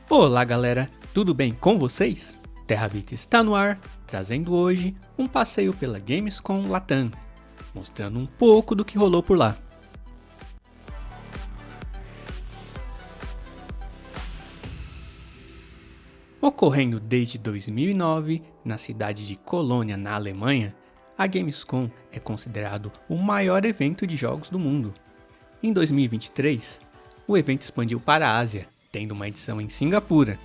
Olá galera, tudo bem com vocês? TerraVita está no ar, trazendo hoje um passeio pela Gamescom Latam, mostrando um pouco do que rolou por lá. Ocorrendo desde 2009 na cidade de Colônia, na Alemanha, a Gamescom é considerado o maior evento de jogos do mundo. Em 2023, o evento expandiu para a Ásia, tendo uma edição em Singapura.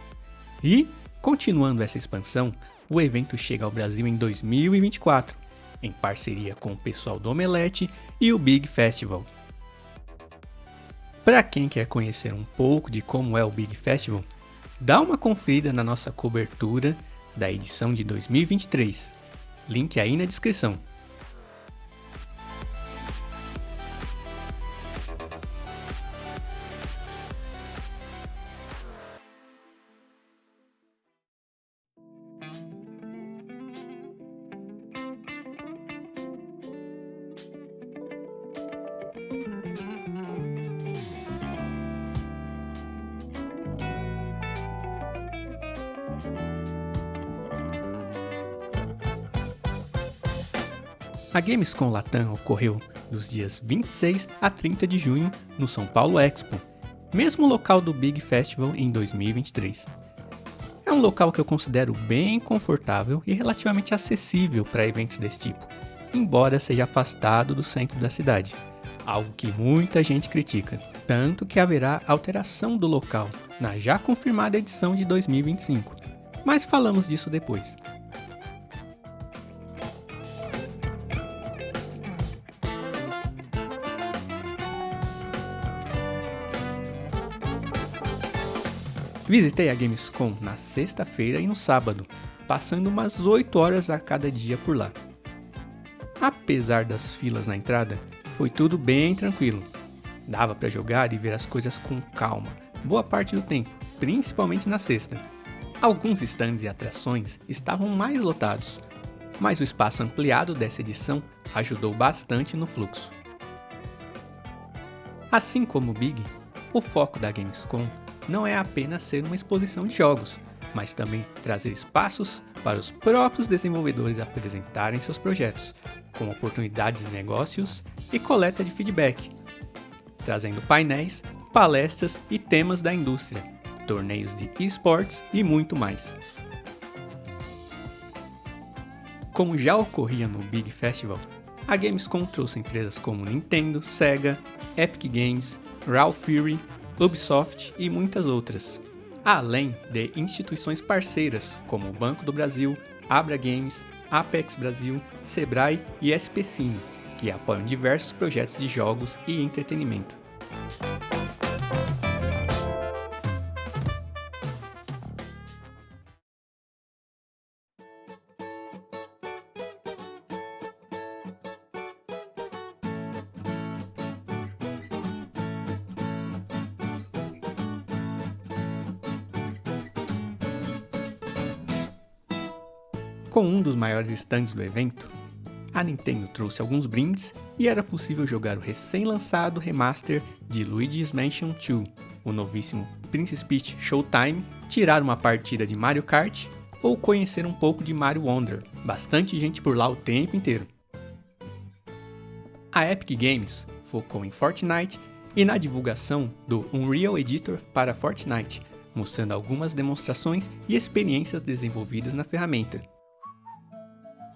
E, continuando essa expansão, o evento chega ao Brasil em 2024, em parceria com o pessoal do Omelete e o Big Festival. Para quem quer conhecer um pouco de como é o Big Festival, dá uma conferida na nossa cobertura da edição de 2023. Link aí na descrição. A Gamescom Latam ocorreu dos dias 26 a 30 de junho no São Paulo Expo, mesmo local do Big Festival em 2023. É um local que eu considero bem confortável e relativamente acessível para eventos desse tipo, embora seja afastado do centro da cidade, algo que muita gente critica, tanto que haverá alteração do local na já confirmada edição de 2025, mas falamos disso depois. Visitei a Gamescom na sexta-feira e no sábado, passando umas 8 horas a cada dia por lá. Apesar das filas na entrada, foi tudo bem tranquilo. Dava para jogar e ver as coisas com calma, boa parte do tempo, principalmente na sexta. Alguns stands e atrações estavam mais lotados, mas o espaço ampliado dessa edição ajudou bastante no fluxo. Assim como o Big, o foco da Gamescom não é apenas ser uma exposição de jogos, mas também trazer espaços para os próprios desenvolvedores apresentarem seus projetos, com oportunidades de negócios e coleta de feedback, trazendo painéis, palestras e temas da indústria, torneios de esportes e muito mais. Como já ocorria no Big Festival, a Gamescom trouxe empresas como Nintendo, Sega, Epic Games, Raw Fury, Ubisoft e muitas outras, além de instituições parceiras como o Banco do Brasil, Abra Games, Apex Brasil, Sebrae e SP Cine, que apoiam diversos projetos de jogos e entretenimento. Com um dos maiores stands do evento, a Nintendo trouxe alguns brindes e era possível jogar o recém-lançado remaster de Luigi's Mansion 2, o novíssimo Princess Peach Showtime, tirar uma partida de Mario Kart ou conhecer um pouco de Mario Wonder, bastante gente por lá o tempo inteiro. A Epic Games focou em Fortnite e na divulgação do Unreal Editor para Fortnite, mostrando algumas demonstrações e experiências desenvolvidas na ferramenta.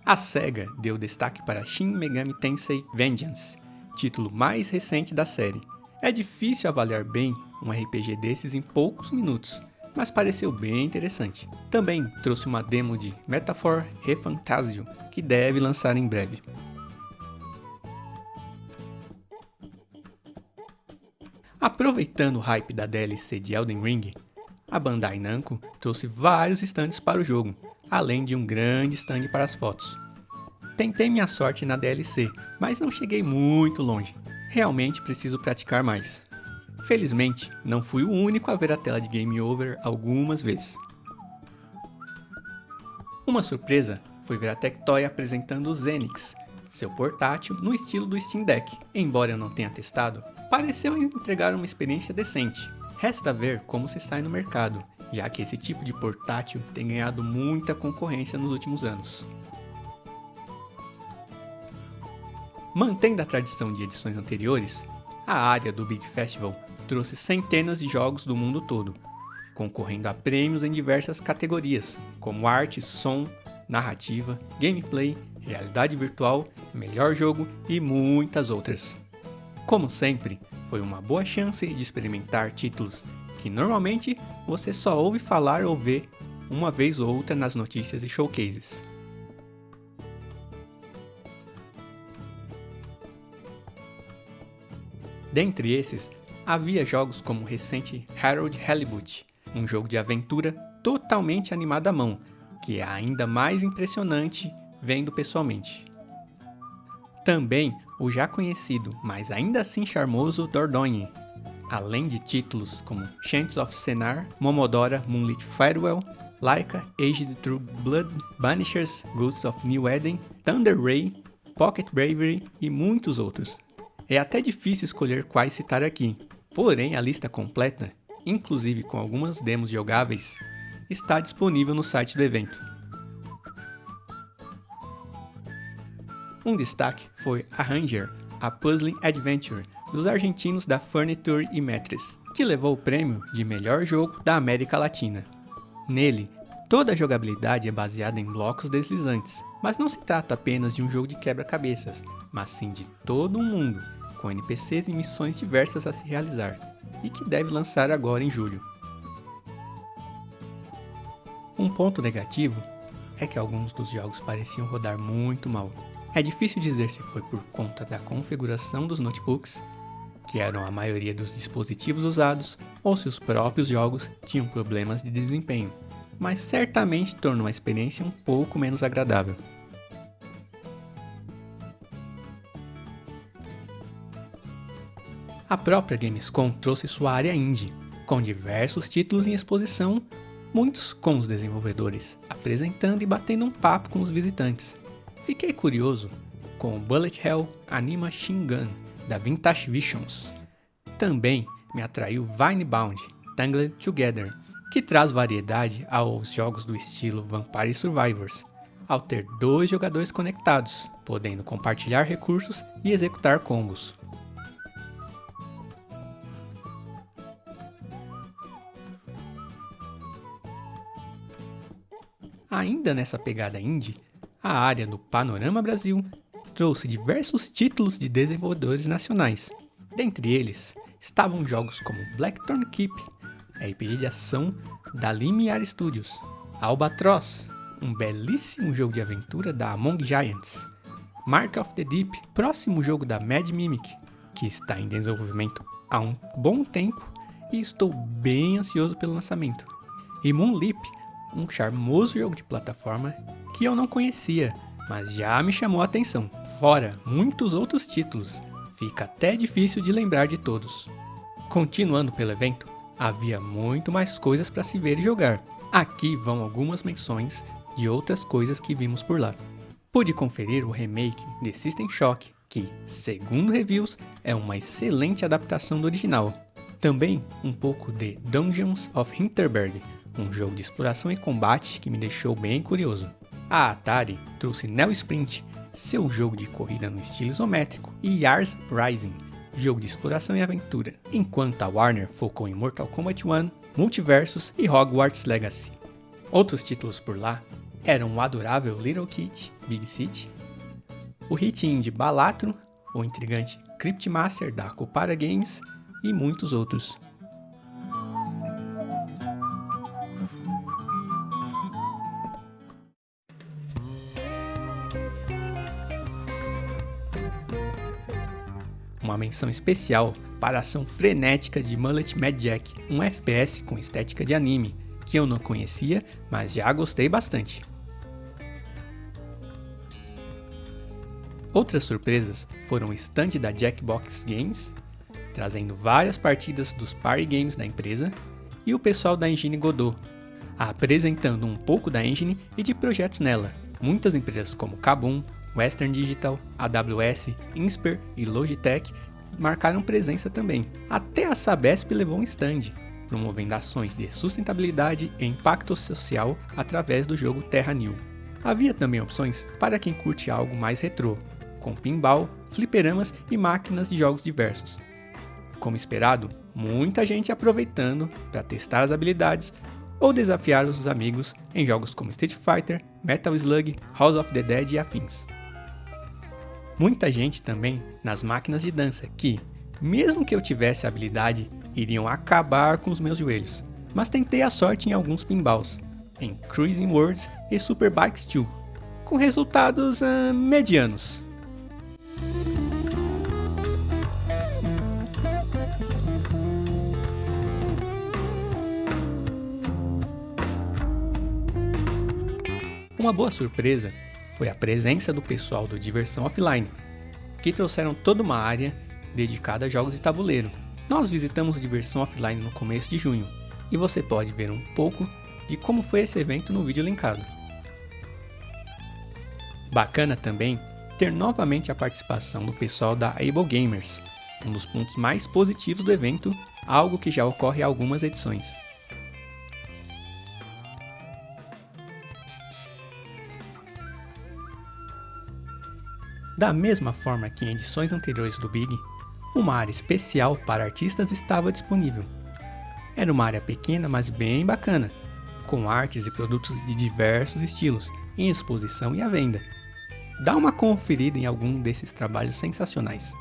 A SEGA deu destaque para Shin Megami Tensei Vengeance, título mais recente da série. É difícil avaliar bem um RPG desses em poucos minutos, mas pareceu bem interessante. Também trouxe uma demo de Metaphor ReFantazio, que deve lançar em breve. Aproveitando o hype da DLC de Elden Ring, a Bandai Namco trouxe vários stands para o jogo, além de um grande stand para as fotos. Tentei minha sorte na DLC, mas não cheguei muito longe. Realmente preciso praticar mais. Felizmente, não fui o único a ver a tela de Game Over algumas vezes. Uma surpresa foi ver a Tectoy apresentando o Zenix, seu portátil no estilo do Steam Deck. Embora eu não tenha testado, pareceu entregar uma experiência decente. Resta ver como se sai no mercado, já que esse tipo de portátil tem ganhado muita concorrência nos últimos anos. Mantendo a tradição de edições anteriores, a área do Big Festival trouxe centenas de jogos do mundo todo, concorrendo a prêmios em diversas categorias, como arte, som, narrativa, gameplay, realidade virtual, melhor jogo e muitas outras. Como sempre, foi uma boa chance de experimentar títulos que normalmente você só ouve falar ou vê uma vez ou outra nas notícias e showcases. Dentre esses, havia jogos como o recente Harold Halibut, um jogo de aventura totalmente animado à mão, que é ainda mais impressionante vendo pessoalmente. Também o já conhecido, mas ainda assim charmoso Dordogne, além de títulos como Chants of Sennaar, Momodora Moonlit Farewell, Laika Aged True Blood, Banishers Ghosts of New Eden, Thunder Ray, Pocket Bravery e muitos outros. É até difícil escolher quais citar aqui, porém a lista completa, inclusive com algumas demos jogáveis, está disponível no site do evento. Um destaque foi Arranger, a Puzzling Adventure, dos argentinos da Furniture e Metris, que levou o prêmio de melhor jogo da América Latina. Nele, toda a jogabilidade é baseada em blocos deslizantes, mas não se trata apenas de um jogo de quebra-cabeças, mas sim de todo um mundo, com NPCs e missões diversas a se realizar, e que deve lançar agora em julho. Um ponto negativo é que alguns dos jogos pareciam rodar muito mal. É difícil dizer se foi por conta da configuração dos notebooks, que eram a maioria dos dispositivos usados, ou se os próprios jogos tinham problemas de desempenho, mas certamente tornou a experiência um pouco menos agradável. A própria Gamescom trouxe sua área indie, com diversos títulos em exposição, muitos com os desenvolvedores apresentando e batendo um papo com os visitantes. Fiquei curioso com o Bullet Hell Anima Shingun, da Vintage Visions. Também me atraiu Vinebound Tangled Together, que traz variedade aos jogos do estilo Vampire Survivors, ao ter 2 jogadores conectados, podendo compartilhar recursos e executar combos. Ainda nessa pegada indie, a área do Panorama Brasil trouxe diversos títulos de desenvolvedores nacionais. Dentre eles, estavam jogos como Blackthorn Keep, RPG de ação da Limiar Studios, Albatross, um belíssimo jogo de aventura da Among Giants, Mark of the Deep, próximo jogo da Mad Mimic, que está em desenvolvimento há um bom tempo e estou bem ansioso pelo lançamento, e Moonleap, um charmoso jogo de plataforma que eu não conhecia, mas já me chamou a atenção. Fora muitos outros títulos, fica até difícil de lembrar de todos. Continuando pelo evento, havia muito mais coisas para se ver e jogar. Aqui vão algumas menções de outras coisas que vimos por lá. Pude conferir o remake de System Shock, que, segundo reviews, é uma excelente adaptação do original. Também um pouco de Dungeons of Hinterberg, um jogo de exploração e combate que me deixou bem curioso. A Atari trouxe Neo Sprint, seu jogo de corrida no estilo isométrico, e Yars Rising, jogo de exploração e aventura, enquanto a Warner focou em Mortal Kombat 1, Multiversus e Hogwarts Legacy. Outros títulos por lá eram o adorável Little Kid Big City, o hit indie Balatro, o intrigante Cryptmaster da Copara Games e muitos outros. Uma menção especial para a ação frenética de Mullet Mad Jack, um FPS com estética de anime, que eu não conhecia, mas já gostei bastante. Outras surpresas foram o stand da Jackbox Games, trazendo várias partidas dos party games da empresa, e o pessoal da Engine Godot, apresentando um pouco da engine e de projetos nela. Muitas empresas como Kabum, Western Digital, AWS, Insper e Logitech marcaram presença também. Até a Sabesp levou um stand, promovendo ações de sustentabilidade e impacto social através do jogo Terra New. Havia também opções para quem curte algo mais retrô, com pinball, fliperamas e máquinas de jogos diversos. Como esperado, muita gente aproveitando para testar as habilidades ou desafiar os amigos em jogos como Street Fighter, Metal Slug, House of the Dead e afins. Muita gente também nas máquinas de dança que, mesmo que eu tivesse habilidade, iriam acabar com os meus joelhos, mas tentei a sorte em alguns pinballs, em Cruising Worlds e Super Bikes 2, com resultados medianos. Uma boa surpresa foi a presença do pessoal do Diversão Offline, que trouxeram toda uma área dedicada a jogos de tabuleiro. Nós visitamos o Diversão Offline no começo de junho, e você pode ver um pouco de como foi esse evento no vídeo linkado. Bacana também ter novamente a participação do pessoal da Able Gamers, um dos pontos mais positivos do evento, algo que já ocorre há algumas edições. Da mesma forma que em edições anteriores do Big, uma área especial para artistas estava disponível. Era uma área pequena, mas bem bacana, com artes e produtos de diversos estilos, em exposição e à venda. Dá uma conferida em algum desses trabalhos sensacionais.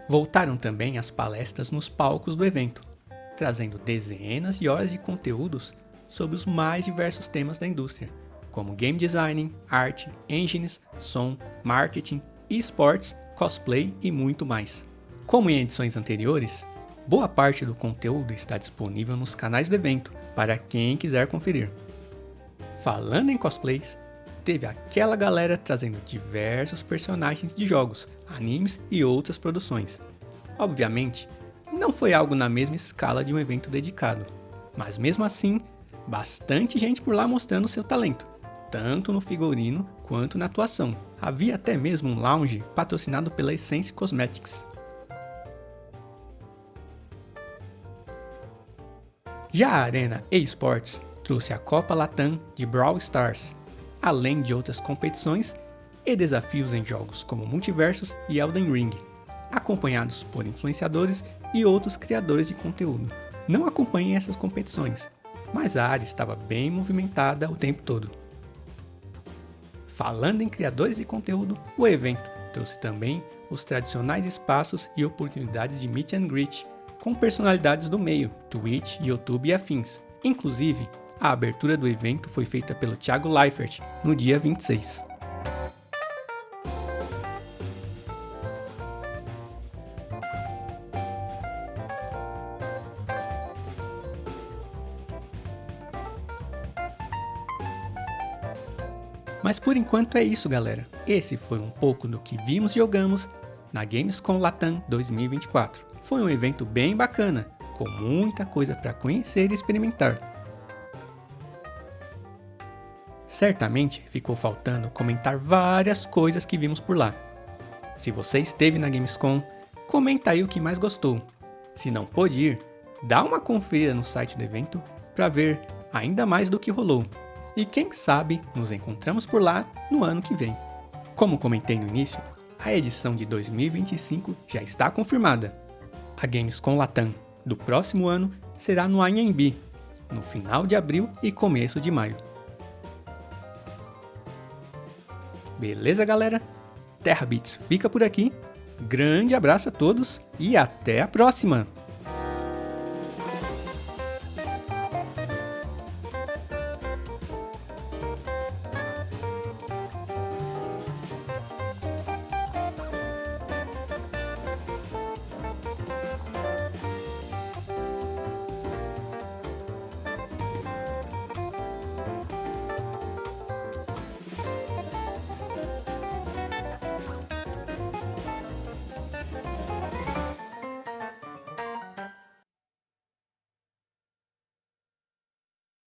Voltaram também as palestras nos palcos do evento, trazendo dezenas de horas de conteúdos sobre os mais diversos temas da indústria, como game design, arte, engines, som, marketing, esportes, cosplay e muito mais. Como em edições anteriores, boa parte do conteúdo está disponível nos canais do evento para quem quiser conferir. Falando em cosplays, teve aquela galera trazendo diversos personagens de jogos, animes e outras produções. Obviamente, não foi algo na mesma escala de um evento dedicado, mas mesmo assim, bastante gente por lá mostrando seu talento, tanto no figurino quanto na atuação. Havia até mesmo um lounge patrocinado pela Essence Cosmetics. Já a Arena eSports trouxe a Copa Latam de Brawl Stars, além de outras competições e desafios em jogos como Multiversus e Elden Ring, acompanhados por influenciadores e outros criadores de conteúdo. Não acompanhem essas competições, mas a área estava bem movimentada o tempo todo. Falando em criadores de conteúdo, o evento trouxe também os tradicionais espaços e oportunidades de meet and greet com personalidades do meio, Twitch, YouTube e afins. Inclusive, a abertura do evento foi feita pelo Thiago Leifert no dia 26. Mas por enquanto é isso, galera. Esse foi um pouco do que vimos e jogamos na Gamescom Latam 2024. Foi um evento bem bacana, com muita coisa para conhecer e experimentar. Certamente ficou faltando comentar várias coisas que vimos por lá. Se você esteve na Gamescom, comenta aí o que mais gostou. Se não pôde ir, dá uma conferida no site do evento para ver ainda mais do que rolou. E quem sabe nos encontramos por lá no ano que vem. Como comentei no início, a edição de 2025 já está confirmada. A Gamescom Latam do próximo ano será no Anhembi, no final de abril e começo de maio. Beleza, galera? TerraBits fica por aqui. Grande abraço a todos e até a próxima!